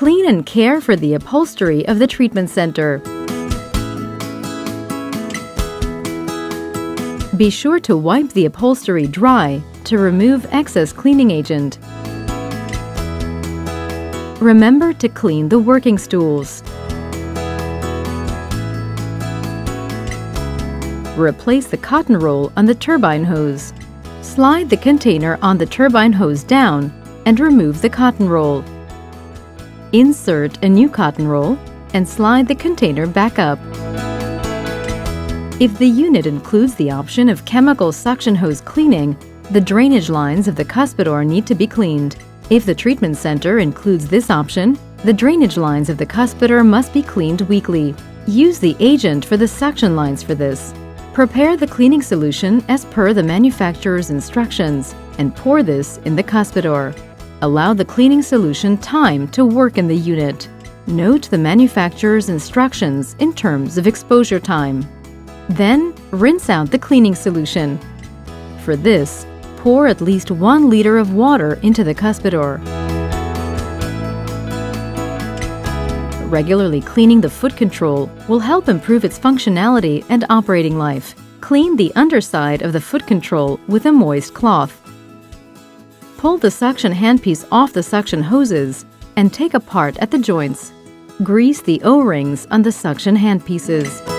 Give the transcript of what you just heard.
Clean and care for the upholstery of the treatment center. Be sure to wipe the upholstery dry to remove excess cleaning agent. Remember to clean the working stools. Replace the cotton roll on the turbine hose. Slide the container on the turbine hose down and remove the cotton roll. Insert a new cotton roll and slide the container back up. If the unit includes the option of chemical suction hose cleaning, the drainage lines of the cuspidor need to be cleaned. If the treatment center includes this option, the drainage lines of the cuspidor must be cleaned weekly. Use the agent for the suction lines for this. Prepare the cleaning solution as per the manufacturer's instructions and pour this in the cuspidor. Allow the cleaning solution time to work in the unit. Note the manufacturer's instructions in terms of exposure time. Then, rinse out the cleaning solution. For this, pour at least 1 liter of water into the cuspidor. Regularly cleaning the foot control will help improve its functionality and operating life. Clean the underside of the foot control with a moist cloth. Pull the suction handpiece off the suction hoses and take apart at the joints. Grease the O-rings on the suction handpieces.